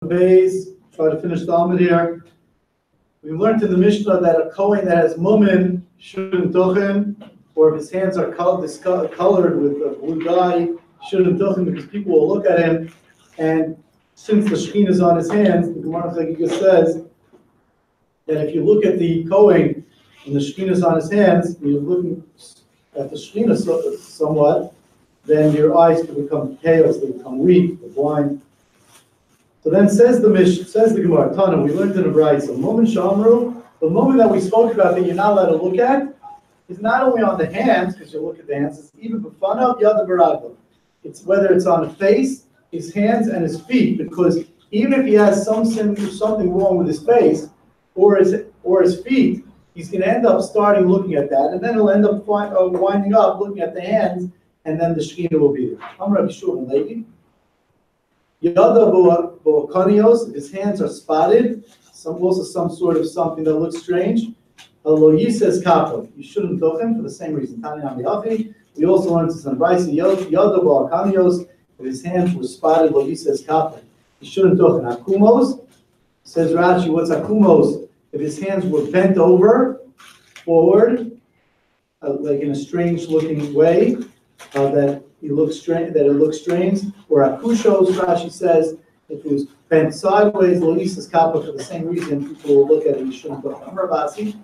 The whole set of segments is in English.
Base, try to finish the Amid here. We learned in the Mishnah that a Kohen that has mumin shouldn't duchen, or if his hands are colored with a blue dye, shouldn't duchen because people will look at him. And since the Shekhinah is on his hands, the Gemara Chagiga says that if you look at the Kohen and the Shekhinah is on his hands, and you're looking at the Shekhinah somewhat, then your eyes can become chaos, they become weak, they're blind. So then says the Gemara, Tana, we learned in the Brayso, moment Shamru, the moment that we spoke about that you're not allowed to look at is not only on the hands, because you look at the hands, it's even B'fanav Yad Baragel. It's whether it's on the face, his hands, and his feet, because even if he has something wrong with his face or his feet, he's going to end up starting looking at that, and then he'll end up winding up looking at the hands, and then the Shekhinah will be there. I'm Rabbi Shua Levi. Yada bo'akanios, his hands are spotted, also some sort of something that looks strange. Lo yises kapo, you shouldn't duch him for the same reason. Tani Nami. We also learned this in Brayso. Yada bo'akanios, if his hands were spotted, lo yises kapo, you shouldn't duch him. Akumos, says Rashi, what's akumos? If his hands were bent over, forward, like in a strange looking way, that it looks strange, or akushos, Rashi says, if it was bent sideways, lo yises kappa, for the same reason, people will look at it, you shouldn't go. Rabasi,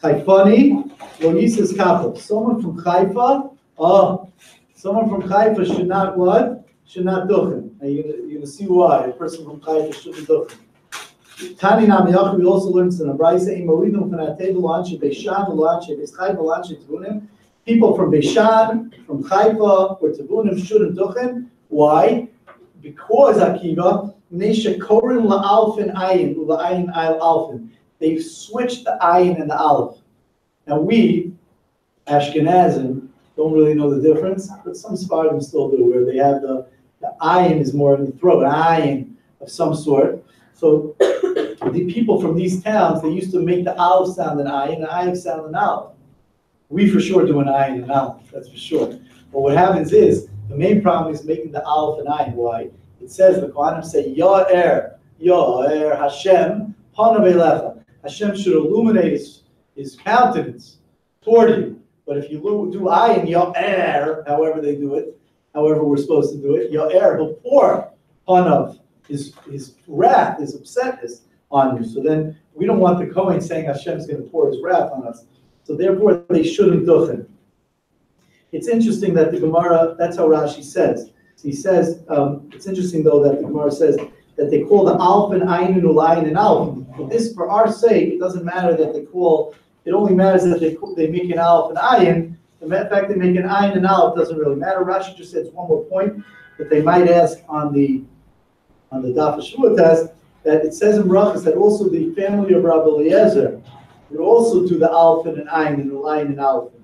Haifani, lo yises kappa. Someone from Haifa should not what? Should not duchen. And you're going to see why. A person from Haifa shouldn't duchen. Tani Nami, we also learned in the Brayso, Imoridim Fanatei V'Lanchi Beishan V'Lanchi Beischai V'Lanchi Tevunim. People from Beishan, from Haifa, or Tevunim shouldn't duchen. Why? Because Akiva, Nesha Korin La'alfin Ayin, La'ayin Al Alfin. They've switched the Ayin and the Aleph. Now we, Ashkenazim, don't really know the difference, but some Sephardim still do, where they have the Ayin is more in the throat, an Ayin of some sort. So the people from these towns, they used to make the Aleph sound an Ayin, and the Ayin sound an Aleph. We for sure do an ayin and aleph, that's for sure. But what happens is, the main problem is making the aleph and ayin. Why? It says, the Kohanim say, Ya'er Hashem, Panav Elecha. Hashem should illuminate his countenance toward you. But if you do ayin, Ya'er, however they do it, however we're supposed to do it, Ya'er, he'll pour Panav, his wrath, his upsetness on you. So then, we don't want the Kohen saying Hashem's going to pour his wrath on us. So therefore, they shouldn't duchen. It's interesting that the Gemara, that's how Rashi says. He says, it's interesting though that the Gemara says that they call the Alf and Ayin and Ulayin and Alf. But this, for our sake, it doesn't matter that they call, it only matters that they make an Alf and Ayin. The fact they make an Ayin and Alf doesn't really matter. Rashi just says one more point that they might ask on the Daf Hashavua test, that it says in Brachas that also the family of Rabbi Eliezer would also do the Alfin and Ayin and the Lion and Alfin.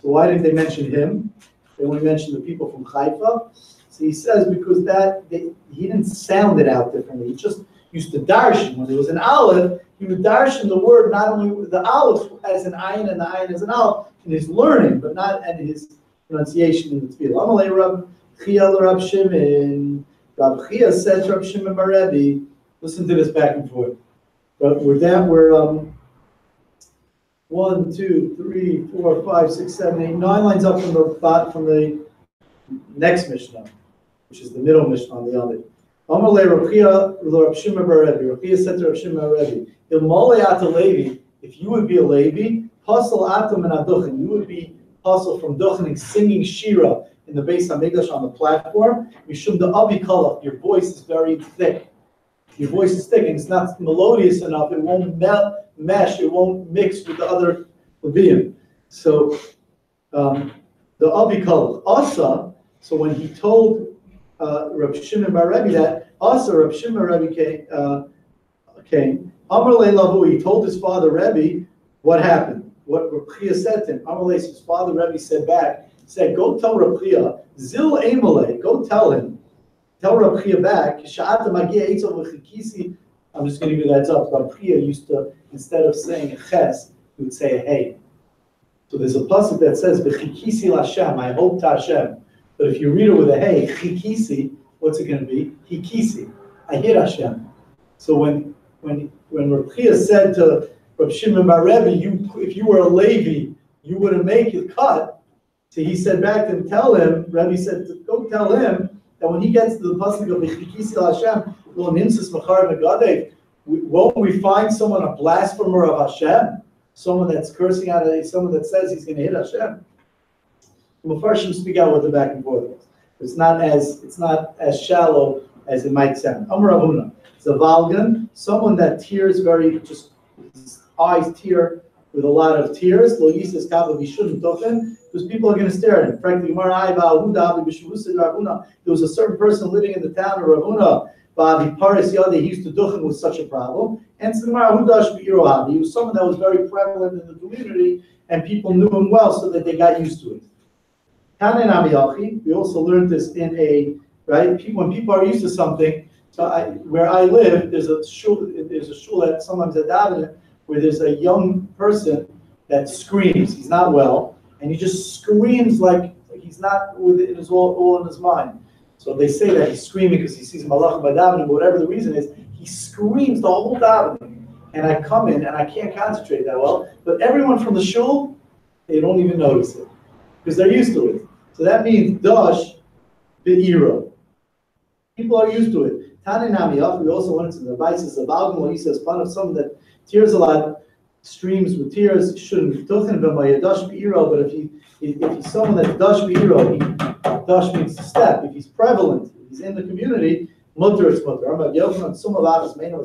So why didn't they mention him? They only mentioned the people from Haifa. So he says because he didn't sound it out differently. He just used to darshan. When there was an Aleph, he would darshan the word not only with the Aleph as an Ayin and the Ayin as an Aleph in his learning, but not in his pronunciation in the Tefillah. Amalei Rab Chia Rab Shimon. Rab Chia said to Rab Shimon Bar Rebbe. Listen to this back and forth. But we're 1, 2, 3, 4, 5, 6, 7, 8, 9 lines up from the next Mishnah, which is the middle Mishnah on the other. Amalei Rab Chia Rab Shimon Bar Rebbe. Rab Chia said to Rab Shimon Bar Rebbe, Ilmolei ata Levi, if you would be a Levi, pasal atam and aduchen, you would be pasal from duchening, singing shira in the Beis Hamikdash on the platform. Mishum the avi kalach, your voice is very thick. Your voice is thick and it's not melodious enough. It won't mesh. It won't mix with the other Levium. So the Avi called Asa. So when he told Rab Shimon Bar Rebbe that Asa, Rab Shimon Bar Rebbe came. Amar Le Lavu. He told his father Rebbe what happened. What Rab Chia said to him. Amar Le, his father Rebbe said back. Said, go tell Rab Chia. Zil Emalei. Go tell him. Tell Rab Chia back. I'm just going to give you that up. Rab Chia used to, instead of saying a ches, he would say a hey. So there's a pasuk that says v'chikisi l'Hashem, I hope to Hashem. But if you read it with a hey, chikisi, what's it going to be? Hikisi. I hit Hashem. So when Reb Chia said to Reb Shimon Bar Rebbe, if you were a Levi, you wouldn't make the cut. So he said back to him, tell him, Rebbe said, go tell him that when he gets to the pasuk of B'chikisi Hashem, lo nimtzas machar megadev, won't we find someone a blasphemer of Hashem? Someone that's cursing out of someone that says he's going to hit Hashem. The Mepharshim speak out what the back and forth is. It's not as shallow as it might sound. Amar Avuna, Zavalgan, someone that tears very, just his eyes tear with a lot of tears. Lo yises kavav yishun tochen, because people are going to stare at him. Frankly, there was a certain person living in the town of Ravuna. He used to duchen with such a problem. And he was someone that was very prevalent in the community, and people knew him well, so that they got used to it. We also learned this in right? When people are used to something. So where I live, there's a shul that sometimes at davening where there's a young person that screams. He's not well, and he just screams like he's not with it. It's all in his mind. So they say that he's screaming because he sees malach by davening, but whatever the reason is, he screams the whole davening. And I come in and I can't concentrate that well. But everyone from the shul, they don't even notice it because they're used to it. So that means dash be'ira. People are used to it. Tani Namiyach, we also went into the vices of Algam, he says, fun of someone that tears a lot, streams with tears, shouldn't be talking about my dash be'ira, but if he's someone that's dash be'ira, dash means to step. If he's prevalent, if he's in the community, mutter it's mutter. If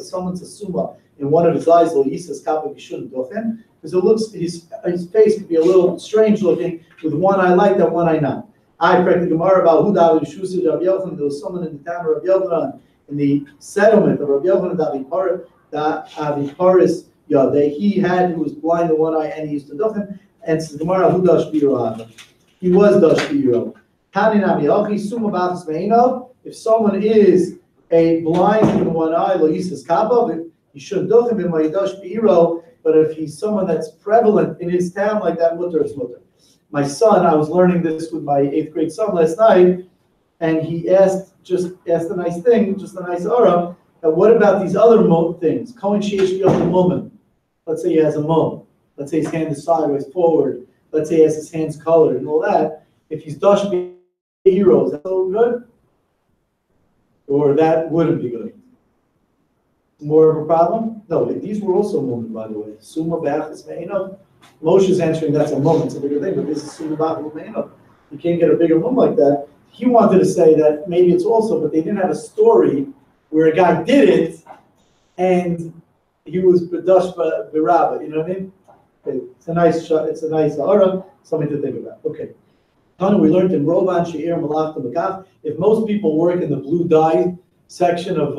someone's a summa in one of his eyes, he says, because it looks, his face could be a little strange looking with one eye like that, one eye not. I practiced Gemara about who David Shusha Rabbi Yochanan. There was someone in the town of Rabbi Yochanan in the settlement of Rabbi Yochanan that Aviparis Yadeh. He was blind in one eye and he used to duchen. And so Gemara who Dash Biro. He was Dash Biro. If someone is a blind in one eye, lo yisas kabav, he shouldn't duchen him by Dash Biro. But if he's someone that's prevalent in his town like that, mutter is mutter. My son, I was learning this with my 8th grade son last night, and he asked a nice thing, just a nice aura. And what about these other things? Kohen sheish the moment. Let's say he has a mum. Let's say his hand is sideways forward. Let's say he has his hands colored and all that. If he's dash hero, is that so good? Or that wouldn't be good? More of a problem? No, these were also moment, by the way. Summa b'achas me'inav. Moshe's answering that's a moment, it's a bigger thing, but this is summa b'achas me'inav. You can't get a bigger moment like that. He wanted to say that maybe it's also, but they didn't have a story where a guy did it and he was b'dash b'rabba. You know what I mean? Okay. It's a nice aura, something to think about. Okay. We learned in Rovan She'ir Malach Makach. If most people work in the blue dye section of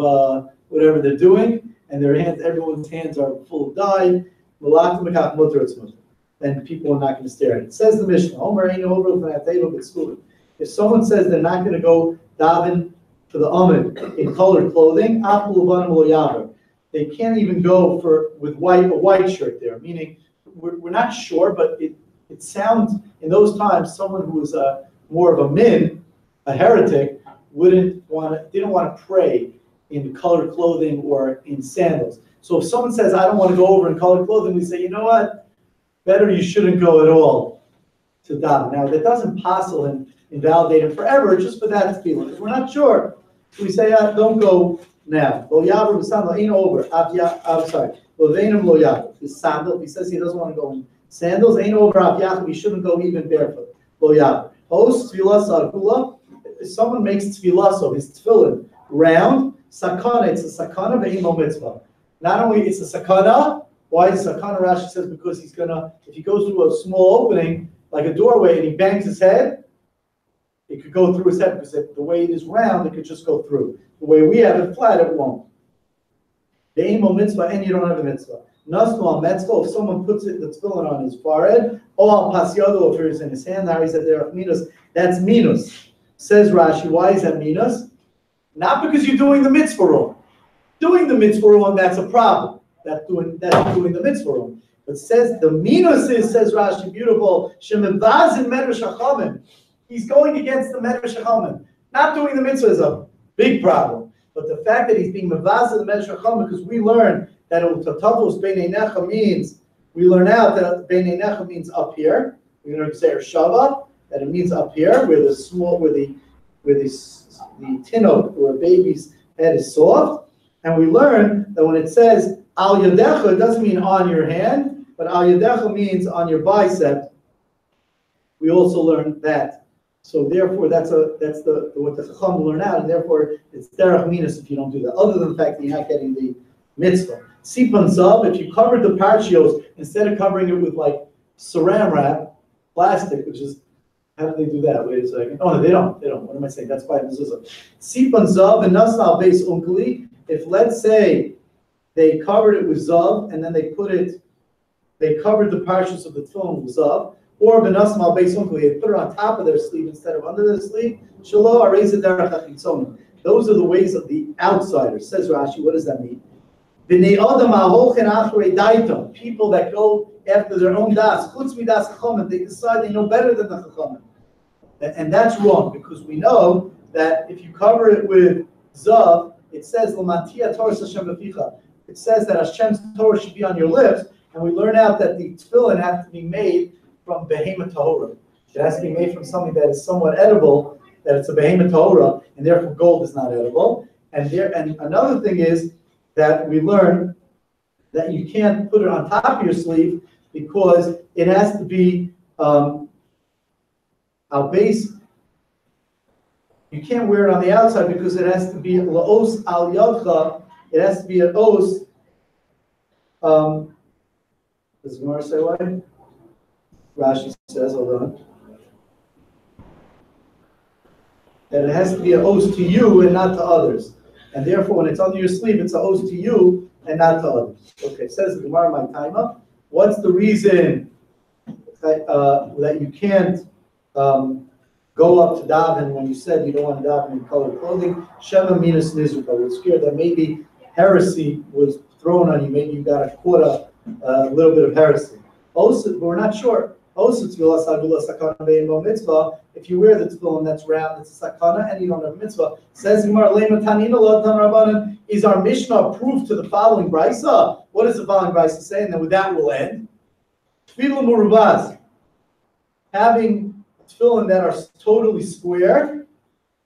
whatever they're doing, and everyone's hands are full of dye, Malach Makach Mutter it's Mutter. Then people are not going to stare at it. It says the Mishnah, Omer ain't over if someone says they're not going to go daven for the Amid in colored clothing, they can't even go with a white shirt there, meaning we're not sure, but it sounds in those times someone who was more of a min, a heretic, didn't want to pray in colored clothing or in sandals. So if someone says, I don't want to go over in colored clothing, we say, you know what? Better you shouldn't go at all to daven. Now, that doesn't passel and invalidate him forever, just for that feeling. If we're not sure, we say, don't go now. Lo yaver b'sandal ain't over. I'm sorry. Lo veinam lo yaver. His sandal, he says he doesn't want to go in sandals, ain't over. He shouldn't go even barefoot. Lo yaver. Hos tefillah sarkula. If someone makes tefillah, so his tefillin round, sakana, it's a sakana ve'imo mitzvah. Not only it's a sakana, why is sakana? Rashi says because he's gonna, if he goes through a small opening, like a doorway, and he bangs his head, it could go through his head, because the way it is round, it could just go through. The way we have it flat, it won't. Ve'imo mitzvah, and you don't have a mitzvah. Nasnu al metzvah, if someone puts it, the tefillin on his forehead, or al pasyado, if it's in his hand, Harry said there, minus, that's minus. Says Rashi, why is that minus? Not because you're doing the mitzvah wrong. Doing the mitzvah wrong, that's a problem. That's doing the mitzvah wrong. But says the minus is, says Rashi, beautiful, shemevazin medrash hachamim. He's going against the medrash hachamim. Not doing the mitzvah is a big problem. But the fact that he's being mevazah the medrash chacham, because we learn that utatavos beinei necha means, we learn out that beinei necha means up here. We learn to say Hashavua, that it means up here, where the tinok, or a baby's head is soft. And we learn that when it says al yadecha, it doesn't mean on your hand, but al yadecha means on your bicep. We also learn that. So therefore, that's what the chacham learn out, and therefore it's derech minas if you don't do that. Other than the fact that you're not getting the mitzvah. Sipan zav, if you covered the parshios instead of covering it with like saran wrap, plastic, which is, how do they do that? Wait a second. Oh no, they don't. What am I saying? That's by mezuzah. Sipan zav and nasal base unkli. If let's say they covered it with zav and then they covered the parshios of the tefillin with zav. Or benasmal beis unkli, they put it on top of their sleeve instead of under their sleeve. Shelo areza derech hachitzon. Those are the ways of the outsiders. Says Rashi, what does that mean? B'nei adam ha'holchen achrei daitam, people that go after their own das, chutz midas chachamim, they decide they know better than the chachamim, and that's wrong because we know that if you cover it with zav, it says l'matia Torah Hashem b'ficha. It says that Hashem's Torah should be on your lips, and we learn out that the tefillin have to be made from behemoth tahora. It has to be made from something that is somewhat edible, that it's a behemoth tahora, and therefore gold is not edible. And another thing is that we learn that you can't put it on top of your sleeve because it has to be our base. You can't wear it on the outside because it has to be laos al yadcha. It has to be an os. Does Gemara say why? Rashi says, hold on, that it has to be an os to you and not to others. And therefore, when it's under your sleeve, it's an os to you and not to others. Okay, says the Gemara, my time up. What's the reason that you can't go up to daven when you said you don't want to daven in colored clothing? Shema minas nizruka. We're scared that maybe heresy was thrown on you. Maybe you got caught a little bit of heresy. Also, but we're not sure. Also, if you wear the tefillin that's round, it's a sakana, and you don't have a mitzvah. Says Gemara, is our Mishnah proof to the following brisa? What does the following brisa say? And then with that we'll end. Tefillah murubaz, having tefillin that are totally square.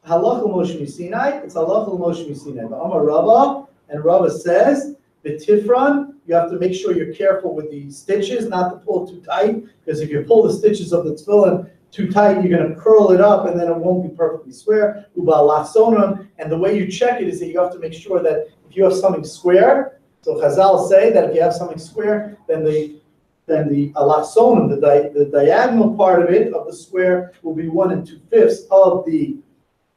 Halacha Moshe Sinai. It's halacha Moshe Sinai. But Amar Rabba, and Rabba says the tifran. You have to make sure you're careful with the stitches, not to pull too tight, because if you pull the stitches of the tefillin too tight, you're going to curl it up, and then it won't be perfectly square. And the way you check it is that you have to make sure that if you have something square, so Chazal say that if you have something square, then the alachsonim, the diagonal part of it, of the square, will be 1 2/5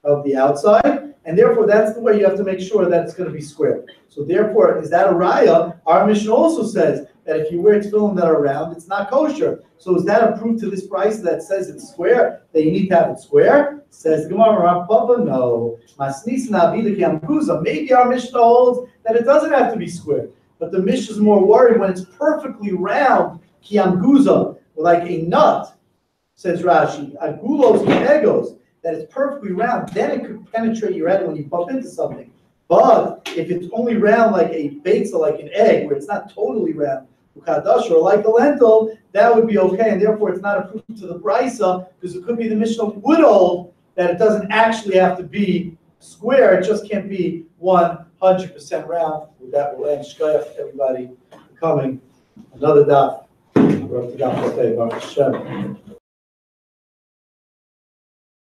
of the outside. And therefore, that's the way you have to make sure that it's going to be square. So therefore, is that a raya? Our Mishnah also says that if you wear tefillin that are round, it's not kosher. So is that a proof to this price that says it's square, that you need to have it square? Says Gemara, Rav Papa, no. Maybe our Mishnah holds that it doesn't have to be square. But the Mishnah is more worried when it's perfectly round, kiamguza, like a nut, says Rashi, agulos egos, that it's perfectly round, then it could penetrate your head when you bump into something. But if it's only round like a beitza, like an egg, where it's not totally round, or like a lentil, that would be okay, and therefore it's not a proof to the brisa, because it could be the Mishnah would hold that it doesn't actually have to be square, it just can't be 100% round. With that, we'll end. Shkoyach, everybody, for coming. Another daf. We're up to daf.